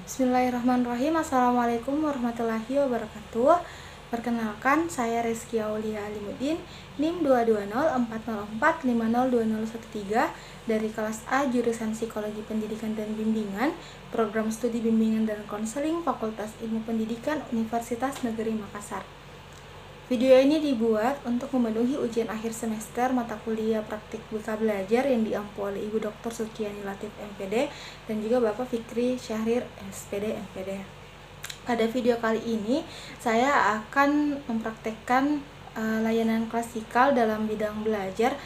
Bismillahirrahmanirrahim. Assalamualaikum warahmatullahi wabarakatuh. Perkenalkan, saya Rizky Aulia Alimuddin, NIM 2204045020013 dari kelas A jurusan Psikologi Pendidikan dan Bimbingan, Program Studi Bimbingan dan Konseling Fakultas Ilmu Pendidikan Universitas Negeri Makassar. Video ini dibuat untuk memenuhi ujian akhir semester mata kuliah praktik BK Belajar yang diampu oleh Ibu Dr. Suciani Latif MPD dan juga Bapak Fikri Syahrir SPD MPD. Pada video kali ini saya akan mempraktekkan layanan klasikal dalam bidang belajar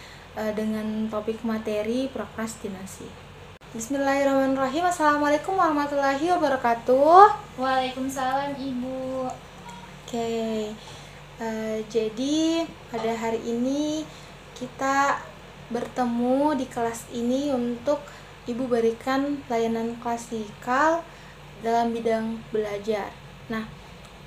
dengan topik materi prokrastinasi. Bismillahirrahmanirrahim. Assalamualaikum warahmatullahi wabarakatuh. Waalaikumsalam Ibu. Oke. Jadi pada hari ini kita bertemu di kelas ini untuk Ibu berikan layanan klasikal dalam bidang belajar. Nah,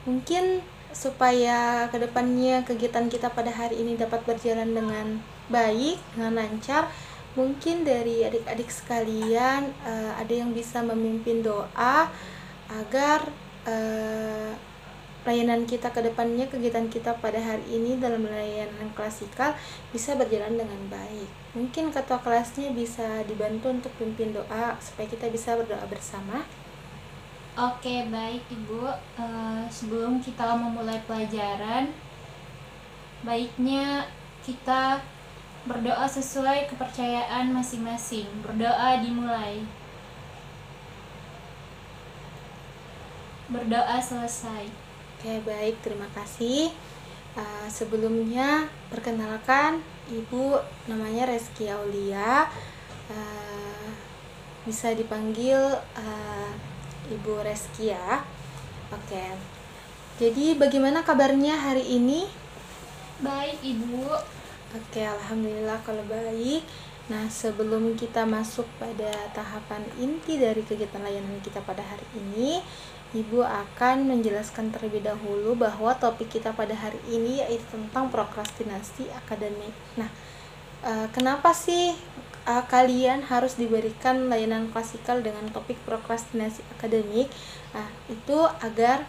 mungkin supaya kedepannya kegiatan kita pada hari ini dapat berjalan dengan baik, dengan lancar, mungkin dari adik-adik sekalian ada yang bisa memimpin doa agar layanan kita ke depannya, kegiatan kita pada hari ini dalam layanan klasikal bisa berjalan dengan baik. Mungkin ketua kelasnya bisa dibantu untuk pimpin doa supaya kita bisa berdoa bersama. Oke, baik Ibu. Sebelum kita memulai pelajaran, baiknya kita berdoa sesuai kepercayaan masing-masing. Berdoa dimulai. Berdoa selesai. Oke, baik, terima kasih. Sebelumnya perkenalkan, Ibu namanya Rizky Aulia, bisa dipanggil Ibu Rizky ya. Oke, jadi bagaimana kabarnya hari ini? Baik Ibu. Oke, alhamdulillah kalau baik. Nah, sebelum kita masuk pada tahapan inti dari kegiatan layanan kita pada hari ini, Ibu akan menjelaskan terlebih dahulu bahwa topik kita pada hari ini yaitu tentang prokrastinasi akademik. Nah, kenapa sih kalian harus diberikan layanan klasikal dengan topik prokrastinasi akademik? Nah, itu agar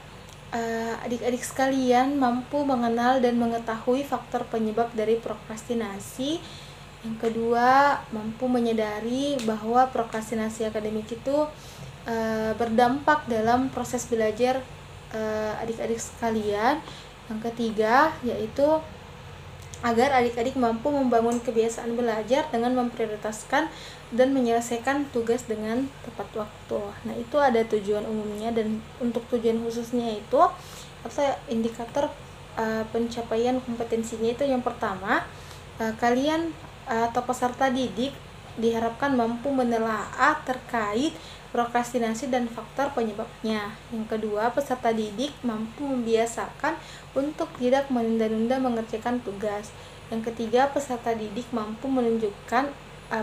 adik-adik sekalian mampu mengenal dan mengetahui faktor penyebab dari prokrastinasi. Yang kedua, mampu menyadari bahwa prokrastinasi akademik itu berdampak dalam proses belajar adik-adik sekalian. Yang ketiga, yaitu agar adik-adik mampu membangun kebiasaan belajar dengan memprioritaskan dan menyelesaikan tugas dengan tepat waktu. Nah, itu ada tujuan umumnya, dan untuk tujuan khususnya itu atau indikator pencapaian kompetensinya itu yang pertama, kalian atau peserta didik diharapkan mampu menelaah terkait prokrastinasi dan faktor penyebabnya. Yang kedua, peserta didik mampu membiasakan untuk tidak menunda-nunda mengerjakan tugas. Yang ketiga, peserta didik mampu menunjukkan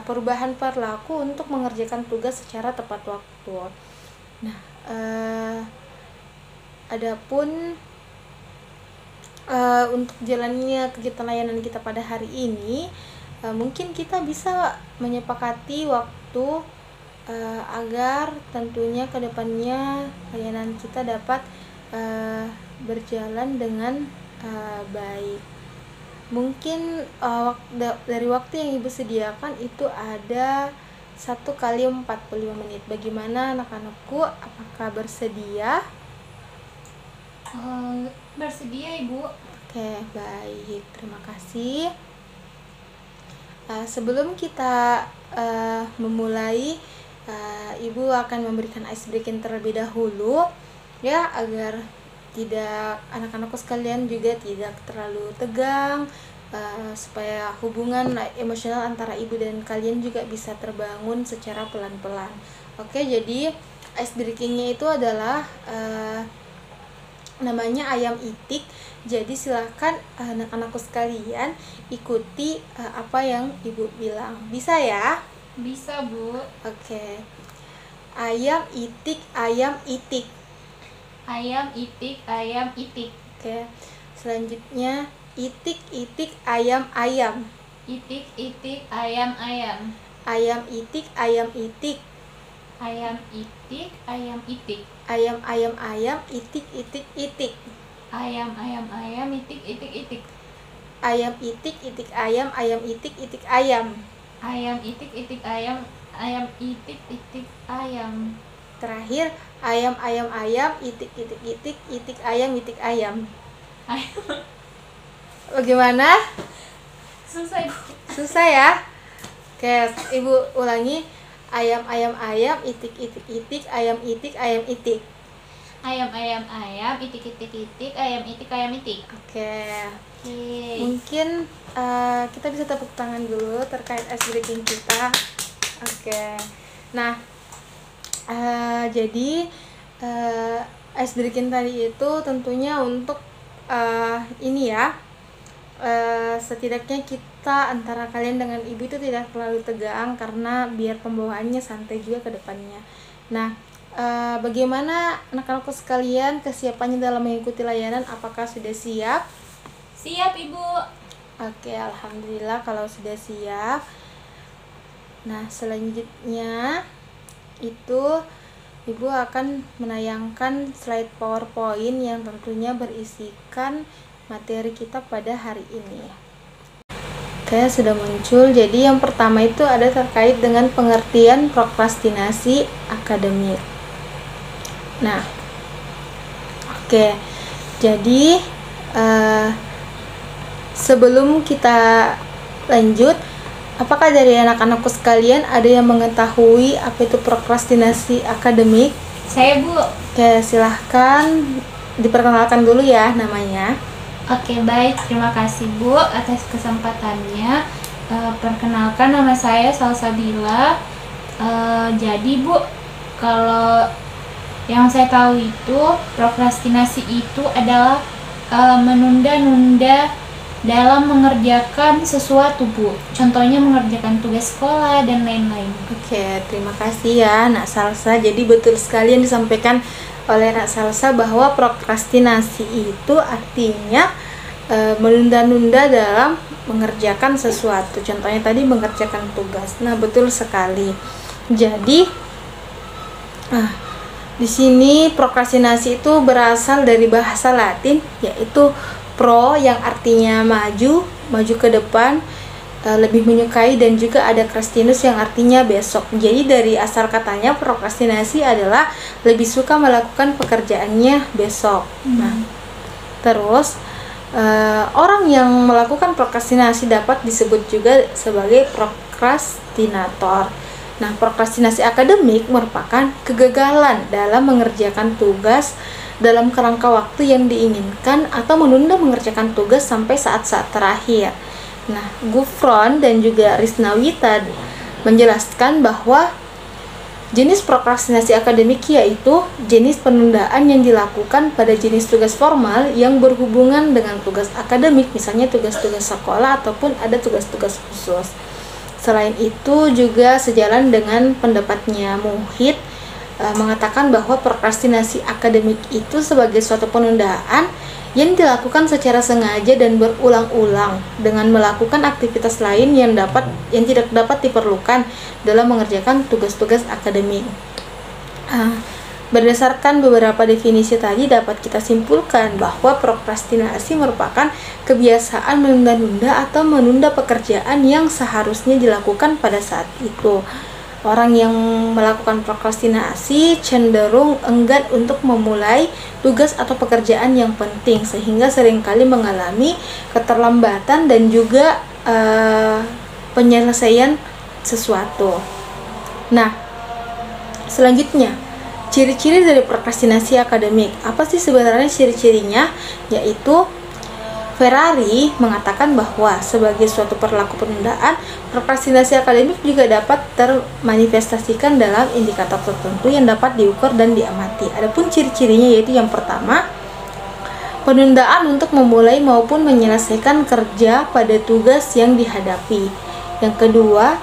perubahan perilaku untuk mengerjakan tugas secara tepat waktu. Nah, adapun untuk jalannya kegiatan layanan kita pada hari ini, mungkin kita bisa menyepakati waktu agar tentunya kedepannya layanan kita dapat berjalan dengan baik. Mungkin dari waktu yang Ibu sediakan itu ada 1 kali 45 menit. Bagaimana anak-anakku, apakah bersedia? Bersedia Ibu. Oke, baik, terima kasih. Sebelum kita memulai, Ibu akan memberikan ice breaking terlebih dahulu ya, agar tidak anak-anakku sekalian juga tidak terlalu tegang, supaya hubungan emosional antara Ibu dan kalian juga bisa terbangun secara pelan-pelan. Oke, jadi ice breakingnya itu adalah namanya ayam itik. Jadi silahkan anak-anakku sekalian ikuti apa yang Ibu bilang. Bisa ya? Bisa Bu. Oke. Ayam itik, ayam itik. Ayam itik, ayam itik. Oke. Selanjutnya itik, itik, ayam, ayam. Itik, itik, ayam, ayam. Ayam itik, ayam itik. Ayam itik, ayam itik. Ayam, ayam, ayam, itik, itik, itik. Ayam, ayam, ayam, itik, itik, itik. Ayam itik, itik ayam, ayam itik, itik ayam. Ayam itik, itik ayam, ayam itik, itik ayam. Terakhir, ayam, ayam, ayam, itik, itik, itik, itik ayam, itik ayam. Ayam. Bagaimana? Susah Ibu. Susah ya? Oke, Ibu ulangi. Ayam, ayam, ayam, itik, itik, itik, ayam itik, ayam itik. Ayam, ayam, ayam, itik, itik, itik, ayam itik, ayam itik. Oke. Oke. Mungkin kita bisa tepuk tangan dulu terkait ice breaking kita. Oke. Nah, jadi ice breaking tadi itu tentunya untuk ini ya, setidaknya kita antara kalian dengan ibu itu tidak terlalu tegang, karena biar pembawaannya santai juga ke depannya. Nah, bagaimana anak-anakku sekalian kesiapannya dalam mengikuti layanan? Apakah sudah siap? Siap Ibu. Oke, alhamdulillah kalau sudah siap. Nah, selanjutnya itu Ibu akan menayangkan slide PowerPoint yang tentunya berisikan materi kita pada hari ini. Oke, sudah muncul. Jadi yang pertama itu ada terkait dengan pengertian prokrastinasi akademik. Nah, oke. Jadi sebelum kita lanjut, apakah dari anak-anakku sekalian ada yang mengetahui apa itu prokrastinasi akademik? Saya Bu. Oke, silahkan diperkenalkan dulu ya namanya. Oke, baik. Terima kasih Bu atas kesempatannya. Perkenalkan, nama saya Salsabila. Jadi Bu, kalau yang saya tahu itu prokrastinasi itu adalah menunda-nunda dalam mengerjakan sesuatu Bu. Contohnya mengerjakan tugas sekolah dan lain-lain. Oke, terima kasih ya Nak Salsa. Jadi betul sekali yang disampaikan oleh Nak Salsa bahwa prokrastinasi itu artinya menunda-nunda dalam mengerjakan sesuatu. Contohnya tadi mengerjakan tugas. Nah, betul sekali. Jadi di sini prokrastinasi itu berasal dari bahasa Latin, yaitu pro yang artinya maju ke depan, lebih menyukai, dan juga ada crastinus yang artinya besok. Jadi dari asal katanya prokrastinasi adalah lebih suka melakukan pekerjaannya besok. Nah, terus orang yang melakukan prokrastinasi dapat disebut juga sebagai prokrastinator. Nah, prokrastinasi akademik merupakan kegagalan dalam mengerjakan tugas dalam kerangka waktu yang diinginkan atau menunda mengerjakan tugas sampai saat-saat terakhir. Nah, Gufron dan juga Risnawita menjelaskan bahwa jenis prokrastinasi akademik yaitu jenis penundaan yang dilakukan pada jenis tugas formal yang berhubungan dengan tugas akademik, misalnya tugas-tugas sekolah ataupun ada tugas-tugas khusus. Selain itu juga sejalan dengan pendapatnya Muhid, mengatakan bahwa prokrastinasi akademik itu sebagai suatu penundaan yang dilakukan secara sengaja dan berulang-ulang dengan melakukan aktivitas lain yang tidak dapat diperlukan dalam mengerjakan tugas-tugas akademik. Berdasarkan beberapa definisi tadi dapat kita simpulkan bahwa prokrastinasi merupakan kebiasaan menunda-nunda atau menunda pekerjaan yang seharusnya dilakukan pada saat itu. Orang yang melakukan prokrastinasi cenderung enggan untuk memulai tugas atau pekerjaan yang penting, sehingga seringkali mengalami keterlambatan dan juga penyelesaian sesuatu. Nah, selanjutnya, ciri-ciri dari prokrastinasi akademik. Apa sih sebenarnya ciri-cirinya? Yaitu Ferrari mengatakan bahwa sebagai suatu perilaku penundaan, prokrastinasi akademik juga dapat termanifestasikan dalam indikator tertentu yang dapat diukur dan diamati. Adapun ciri-cirinya yaitu yang pertama, penundaan untuk memulai maupun menyelesaikan kerja pada tugas yang dihadapi. Yang kedua,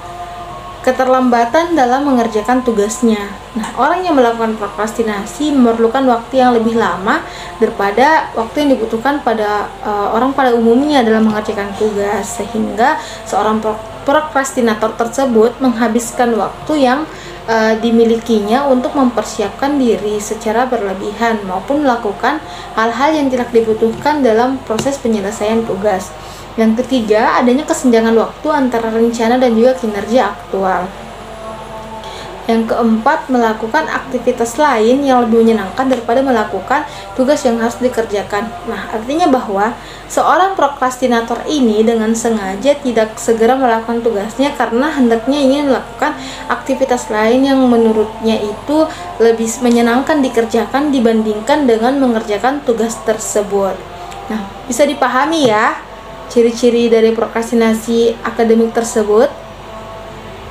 keterlambatan dalam mengerjakan tugasnya. Nah, orang yang melakukan prokrastinasi memerlukan waktu yang lebih lama daripada waktu yang dibutuhkan pada orang pada umumnya dalam mengerjakan tugas, sehingga seorang prokrastinator tersebut menghabiskan waktu yang dimilikinya untuk mempersiapkan diri secara berlebihan maupun melakukan hal-hal yang tidak dibutuhkan dalam proses penyelesaian tugas. Yang ketiga, adanya kesenjangan waktu antara rencana dan juga kinerja aktual. Yang keempat, melakukan aktivitas lain yang lebih menyenangkan daripada melakukan tugas yang harus dikerjakan. Nah, artinya bahwa seorang prokrastinator ini dengan sengaja tidak segera melakukan tugasnya karena hendaknya ingin melakukan aktivitas lain yang menurutnya itu lebih menyenangkan dikerjakan dibandingkan dengan mengerjakan tugas tersebut. Nah, bisa dipahami ya ciri-ciri dari prokrastinasi akademik tersebut.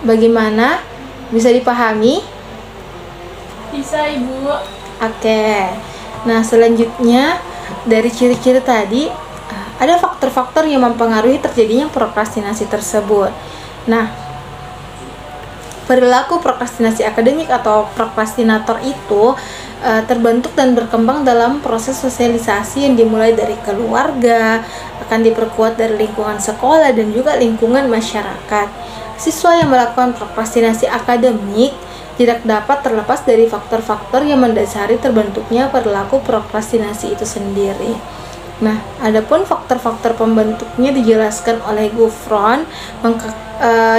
Bagaimana? Bisa dipahami? Bisa, Ibu. Oke. Nah, selanjutnya dari ciri-ciri tadi ada faktor-faktor yang mempengaruhi terjadinya prokrastinasi tersebut. Nah, perilaku prokrastinasi akademik atau prokrastinator itu terbentuk dan berkembang dalam proses sosialisasi yang dimulai dari keluarga, akan diperkuat dari lingkungan sekolah dan juga lingkungan masyarakat. Siswa yang melakukan prokrastinasi akademik tidak dapat terlepas dari faktor-faktor yang mendasari terbentuknya perilaku prokrastinasi itu sendiri. Nah, adapun faktor-faktor pembentuknya dijelaskan oleh Gouffron,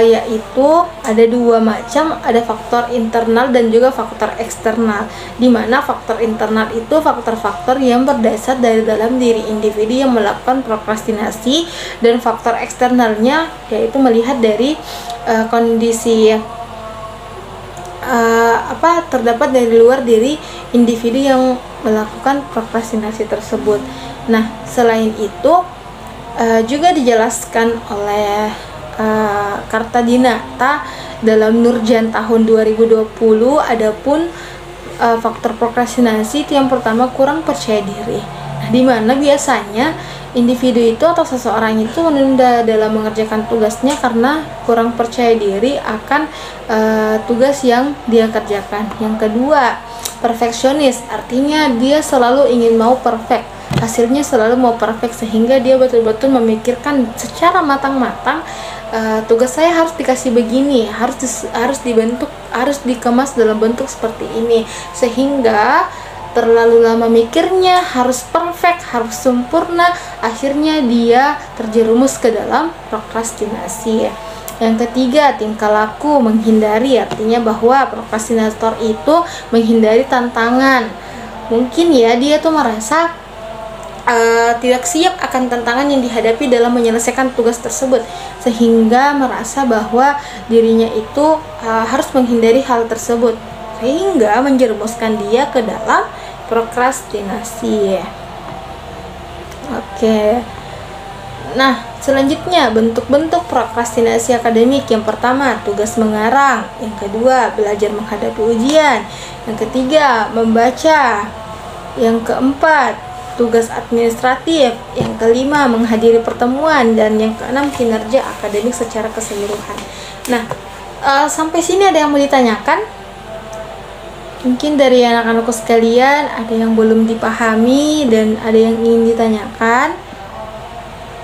yaitu ada dua macam, ada faktor internal dan juga faktor eksternal. Di mana faktor internal itu faktor-faktor yang berdasar dari dalam diri individu yang melakukan prokrastinasi, dan faktor eksternalnya yaitu melihat dari kondisi terdapat dari luar diri individu yang melakukan prokrastinasi tersebut. Nah, selain itu juga dijelaskan oleh Kartadinata dalam Nurjan tahun 2020. Adapun faktor prokrastinasi itu yang pertama, kurang percaya diri. Nah, di mana biasanya individu itu atau seseorang itu menunda dalam mengerjakan tugasnya karena kurang percaya diri akan tugas yang dia kerjakan. Yang kedua, perfeksionis, artinya dia selalu ingin mau perfect, hasilnya selalu mau perfect, sehingga dia betul-betul memikirkan secara matang-matang, tugas saya harus dikasih begini, harus dibentuk, harus dikemas dalam bentuk seperti ini, sehingga terlalu lama mikirnya harus perfect, harus sempurna, akhirnya dia terjerumus ke dalam prokrastinasi. Yang ketiga, tingkah laku menghindari, artinya bahwa prokrastinator itu menghindari tantangan. Mungkin ya dia tuh merasa tidak siap akan tantangan yang dihadapi dalam menyelesaikan tugas tersebut, sehingga merasa bahwa dirinya itu harus menghindari hal tersebut, sehingga menjerumuskan dia ke dalam prokrastinasi. Oke. Nah, selanjutnya bentuk-bentuk prokrastinasi akademik. Yang pertama, tugas mengarang. Yang kedua, belajar menghadapi ujian. Yang ketiga, membaca. Yang keempat, tugas administratif. Yang kelima, menghadiri pertemuan. Dan yang keenam, kinerja akademik secara keseluruhan. Nah, sampai sini ada yang mau ditanyakan? Mungkin dari anak-anakku sekalian ada yang belum dipahami dan ada yang ingin ditanyakan.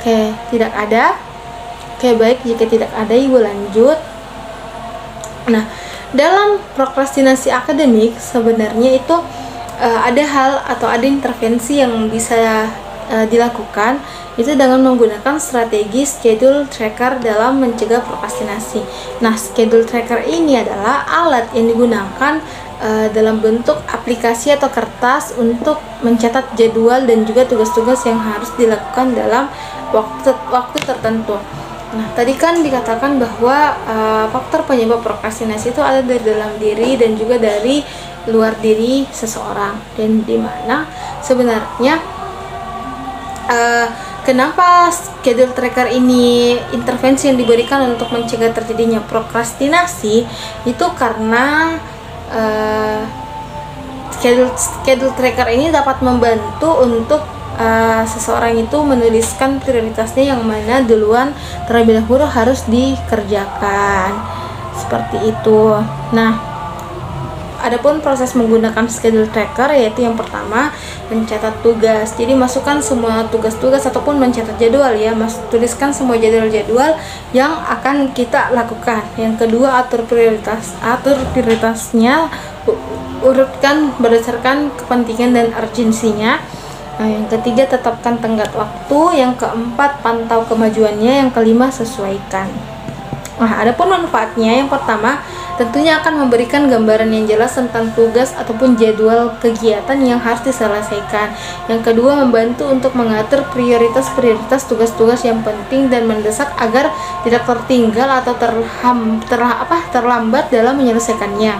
Oke, tidak ada. Oke, baik, jika tidak ada, Ibu lanjut. Nah, dalam prokrastinasi akademik sebenarnya itu ada hal atau ada intervensi yang bisa dilakukan, itu dengan menggunakan strategi schedule tracker dalam mencegah prokrastinasi. Nah, schedule tracker ini adalah alat yang digunakan dalam bentuk aplikasi atau kertas untuk mencatat jadwal dan juga tugas-tugas yang harus dilakukan dalam waktu tertentu. Nah, tadi kan dikatakan bahwa faktor penyebab prokrastinasi itu ada dari dalam diri dan juga dari luar diri seseorang, dan di mana sebenarnya kenapa schedule tracker ini intervensi yang diberikan untuk mencegah terjadinya prokrastinasi itu karena schedule tracker ini dapat membantu untuk seseorang itu menuliskan prioritasnya yang mana duluan terlebih dahulu harus dikerjakan, seperti itu. Nah, Adapun proses menggunakan schedule tracker yaitu yang pertama mencatat tugas. Jadi masukkan semua tugas-tugas ataupun mencatat jadwal ya. Tuliskan semua jadwal-jadwal yang akan kita lakukan. Yang kedua atur prioritasnya, urutkan berdasarkan kepentingan dan urgensinya. Nah, yang ketiga tetapkan tenggat waktu. Yang keempat pantau kemajuannya. Yang kelima sesuaikan. Nah, adapun manfaatnya, yang pertama tentunya akan memberikan gambaran yang jelas tentang tugas ataupun jadwal kegiatan yang harus diselesaikan. Yang kedua, membantu untuk mengatur prioritas tugas-tugas yang penting dan mendesak agar tidak tertinggal atau terlambat dalam menyelesaikannya.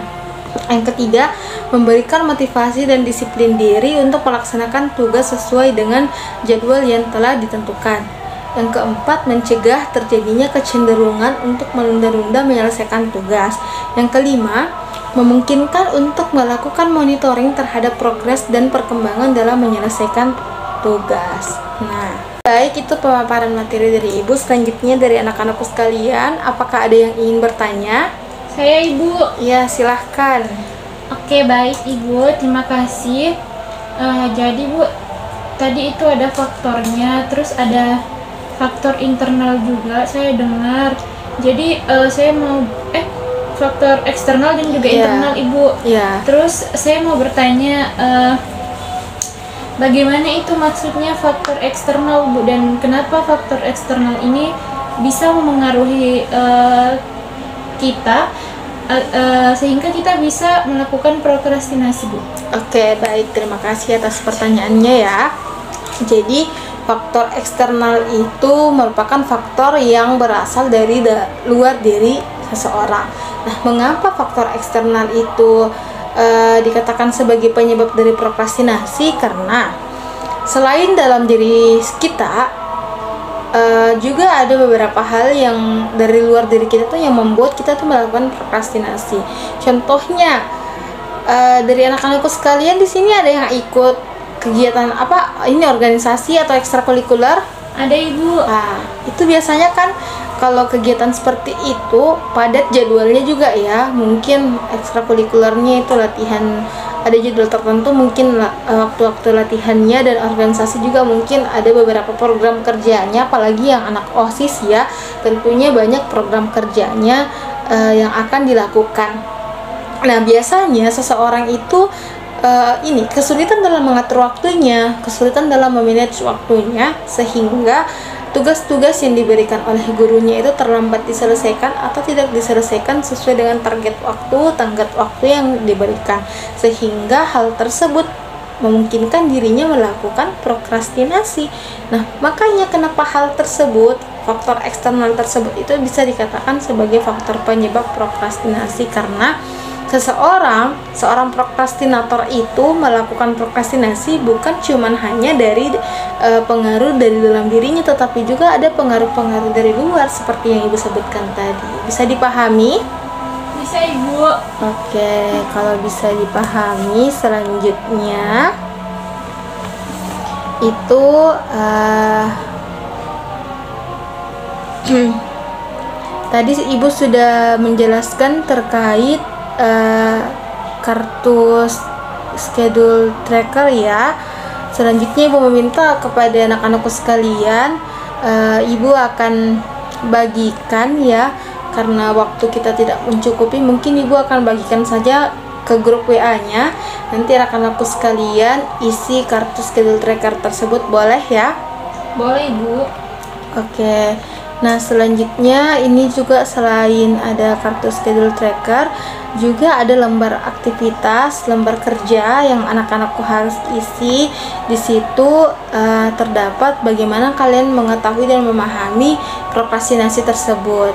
Yang ketiga, memberikan motivasi dan disiplin diri untuk melaksanakan tugas sesuai dengan jadwal yang telah ditentukan. Yang keempat, mencegah terjadinya kecenderungan untuk menunda-nunda menyelesaikan tugas. Yang kelima, memungkinkan untuk melakukan monitoring terhadap progres dan perkembangan dalam menyelesaikan tugas. Nah, baik, itu pemaparan materi dari Ibu. Selanjutnya dari anak-anakku sekalian, apakah ada yang ingin bertanya? Saya Ibu. Ya, silahkan. Oke, baik Ibu, terima kasih. Jadi Bu, tadi itu ada faktornya, terus ada faktor internal juga saya dengar. Jadi saya mau faktor eksternal dan juga internal Ibu. Terus saya mau bertanya, bagaimana itu maksudnya faktor eksternal Bu, dan kenapa faktor eksternal ini bisa memengaruhi kita sehingga kita bisa melakukan prokrastinasi Bu? Oke, baik, terima kasih atas pertanyaannya ya. Jadi faktor eksternal itu merupakan faktor yang berasal dari luar diri seseorang. Nah, mengapa faktor eksternal itu dikatakan sebagai penyebab dari prokrastinasi? Karena selain dalam diri kita, juga ada beberapa hal yang dari luar diri kita tuh yang membuat kita tuh melakukan prokrastinasi. Contohnya, dari anak-anakku sekalian di sini ada yang ikut kegiatan organisasi atau ekstrakurikuler? Ada Ibu. Nah, itu biasanya kan kalau kegiatan seperti itu padat jadwalnya juga ya. Mungkin ekstrakurikulernya itu latihan, ada jadwal tertentu, mungkin waktu-waktu latihannya, dan organisasi juga mungkin ada beberapa program kerjanya, apalagi yang anak OSIS ya, tentunya banyak program kerjanya yang akan dilakukan. Nah, biasanya seseorang itu kesulitan dalam mengatur waktunya, kesulitan dalam memanage waktunya, sehingga tugas-tugas yang diberikan oleh gurunya itu terlambat diselesaikan atau tidak diselesaikan sesuai dengan tenggat waktu yang diberikan, sehingga hal tersebut memungkinkan dirinya melakukan prokrastinasi. Nah, makanya kenapa hal tersebut, faktor eksternal tersebut itu bisa dikatakan sebagai faktor penyebab prokrastinasi, karena seorang prokrastinator itu melakukan prokrastinasi bukan cuman hanya dari pengaruh dari dalam dirinya, tetapi juga ada pengaruh-pengaruh dari luar seperti yang Ibu sebutkan tadi. Bisa dipahami? Bisa Ibu. Oke, kalau bisa dipahami, selanjutnya itu tadi Ibu sudah menjelaskan terkait kartu schedule tracker ya. Selanjutnya Ibu meminta kepada anak-anakku sekalian, Ibu akan bagikan ya, karena waktu kita tidak mencukupi, mungkin Ibu akan bagikan saja ke grup WA-nya. Nanti anak-anakku sekalian isi kartu schedule tracker tersebut, boleh ya? Boleh Ibu. Oke. Nah, selanjutnya ini juga selain ada kartu schedule tracker, juga ada lembar aktivitas, lembar kerja yang anak-anakku harus isi. Di situ terdapat bagaimana kalian mengetahui dan memahami prokrastinasi tersebut.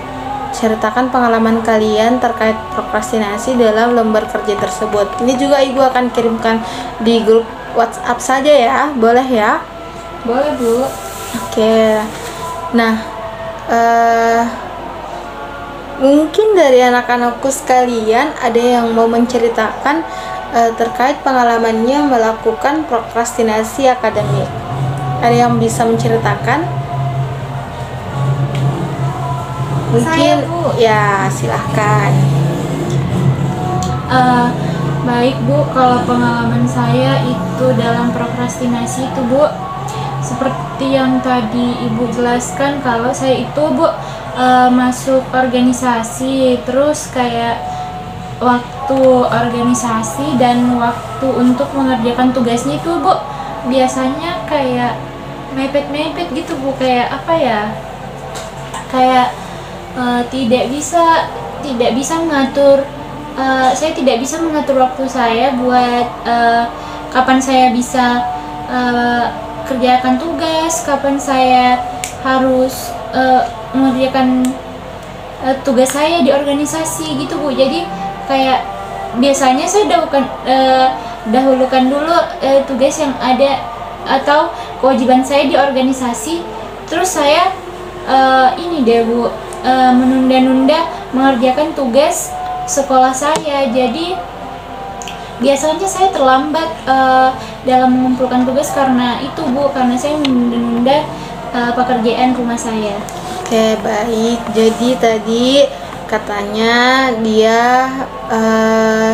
Ceritakan pengalaman kalian terkait prokrastinasi dalam lembar kerja tersebut. Ini juga Ibu akan kirimkan di grup WhatsApp saja ya, boleh ya? Boleh Bu. Oke. Nah, mungkin dari anak-anakku sekalian ada yang mau menceritakan terkait pengalamannya melakukan prokrastinasi akademik. Ada yang bisa menceritakan? Mungkin saya, Bu. Ya, silahkan. Baik Bu, kalau pengalaman saya itu dalam prokrastinasi itu Bu, seperti yang tadi Ibu jelaskan, kalau saya itu Bu masuk organisasi, terus kayak waktu organisasi dan waktu untuk mengerjakan tugasnya itu Bu biasanya kayak mepet-mepet gitu Bu, kayak apa ya, kayak tidak bisa mengatur, saya tidak bisa mengatur waktu saya buat kapan saya bisa kerjakan tugas, kapan saya harus mengerjakan tugas saya di organisasi gitu Bu. Jadi kayak biasanya saya dahulukan dulu tugas yang ada atau kewajiban saya di organisasi, terus saya ini deh Bu, menunda-nunda mengerjakan tugas sekolah saya. Jadi biasanya saya terlambat dalam mengumpulkan tugas karena itu Bu, karena saya menunda pekerjaan rumah saya. Oke, baik. Jadi tadi katanya dia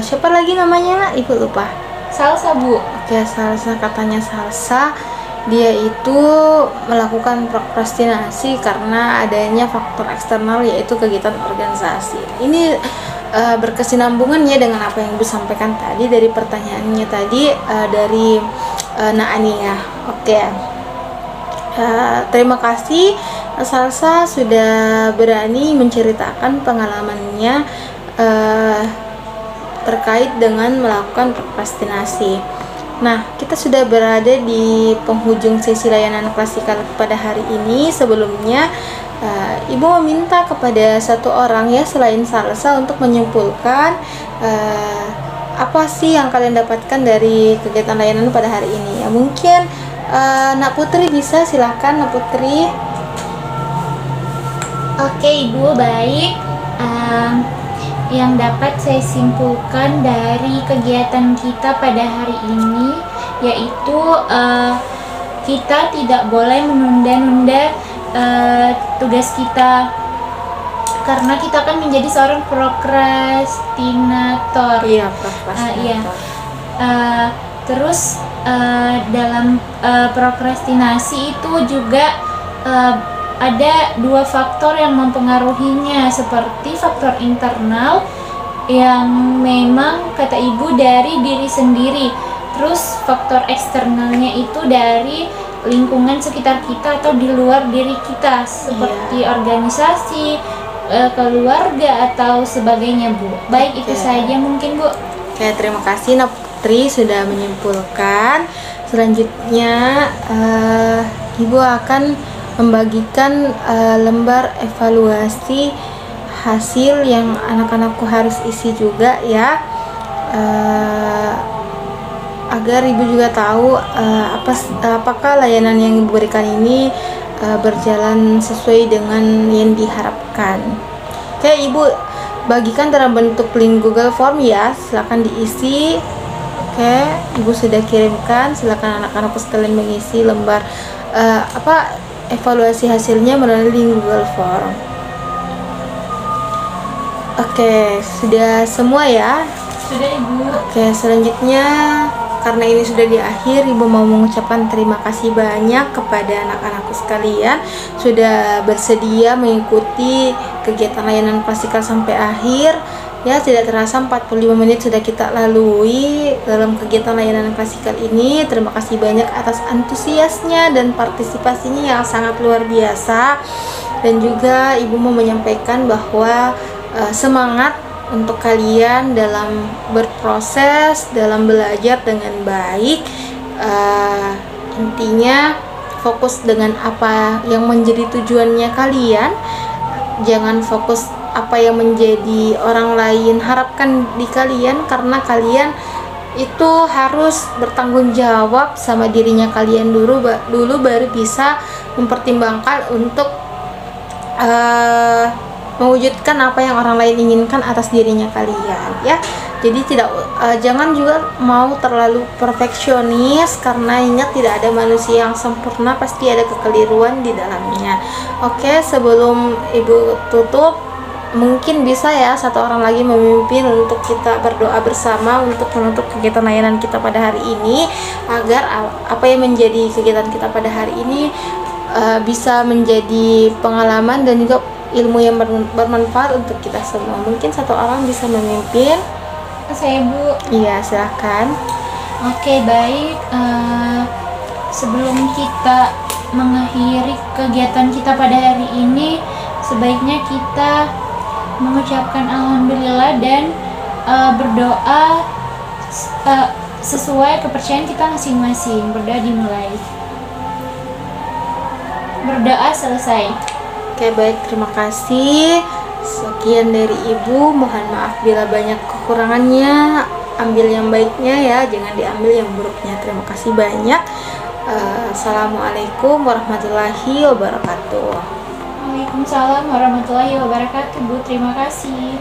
siapa lagi namanya, Ibu lupa. Salsa Bu. Oke, Salsa, katanya Salsa dia itu melakukan prokrastinasi karena adanya faktor eksternal, yaitu kegiatan organisasi. Ini berkesinambungan ya dengan apa yang disampaikan tadi dari pertanyaannya tadi dari Naania. Oke, terima kasih Salsa sudah berani menceritakan pengalamannya terkait dengan melakukan prokrastinasi. Nah, kita sudah berada di penghujung sesi layanan klasikal pada hari ini. Sebelumnya, Ibu meminta kepada satu orang ya selain Salsa untuk menyimpulkan apa sih yang kalian dapatkan dari kegiatan layanan pada hari ini. Ya, mungkin Nak Putri bisa, silakan Nak Putri. Oke Ibu, baik. Yang dapat saya simpulkan dari kegiatan kita pada hari ini yaitu kita tidak boleh menunda-nunda tugas kita, karena kita akan menjadi seorang prokrastinator. Iya, prokrastinator. Terus dalam prokrastinasi itu juga ada dua faktor yang mempengaruhinya, seperti faktor internal yang memang kata Ibu dari diri sendiri, terus faktor eksternalnya itu dari lingkungan sekitar kita atau di luar diri kita, seperti organisasi, keluarga atau sebagainya Bu. Baik, itu saja mungkin Bu. Oke, terima kasih Nak Putri sudah menyimpulkan. Selanjutnya Ibu akan membagikan lembar evaluasi hasil yang anak-anakku harus isi juga ya, agar Ibu juga tahu apakah layanan yang Ibu berikan ini berjalan sesuai dengan yang diharapkan. Oke, Ibu bagikan dalam bentuk link Google Form ya, silakan diisi. Oke, Ibu sudah kirimkan, silakan anak-anakku sekalian mengisi lembar evaluasi hasilnya melalui link Google Form. Oke, sudah semua ya? Sudah Ibu. Oke, selanjutnya karena ini sudah di akhir, Ibu mau mengucapkan terima kasih banyak kepada anak-anakku sekalian sudah bersedia mengikuti kegiatan layanan klasikal sampai akhir. Ya, tidak terasa 45 menit sudah kita lalui dalam kegiatan layanan klasikal ini. Terima kasih banyak atas antusiasnya dan partisipasinya yang sangat luar biasa. Dan juga Ibu mau menyampaikan bahwa semangat untuk kalian dalam berproses, dalam belajar dengan baik. Intinya fokus dengan apa yang menjadi tujuannya kalian. Jangan fokus apa yang menjadi orang lain harapkan di kalian, karena kalian itu harus bertanggung jawab sama dirinya kalian dulu baru bisa mempertimbangkan untuk mewujudkan apa yang orang lain inginkan atas dirinya kalian ya. Jadi jangan juga mau terlalu perfeksionis, karena ingat tidak ada manusia yang sempurna, pasti ada kekeliruan di dalamnya. Oke, sebelum Ibu tutup, mungkin bisa ya satu orang lagi memimpin untuk kita berdoa bersama untuk menutup kegiatan layanan kita pada hari ini, agar apa yang menjadi kegiatan kita pada hari ini bisa menjadi pengalaman dan juga ilmu yang bermanfaat untuk kita semua. Mungkin satu orang bisa memimpin. Saya Bu. Iya, silahkan. Oke, baik. Sebelum kita mengakhiri kegiatan kita pada hari ini, sebaiknya kita mengucapkan alhamdulillah dan berdoa sesuai kepercayaan kita masing-masing. Berdoa dimulai. Berdoa selesai. Oke, baik, terima kasih. Sekian dari Ibu, mohon maaf bila banyak kekurangannya. Ambil yang baiknya ya, jangan diambil yang buruknya. Terima kasih banyak. Assalamualaikum warahmatullahi wabarakatuh. Waalaikumsalam warahmatullahi wabarakatuh Bu, terima kasih.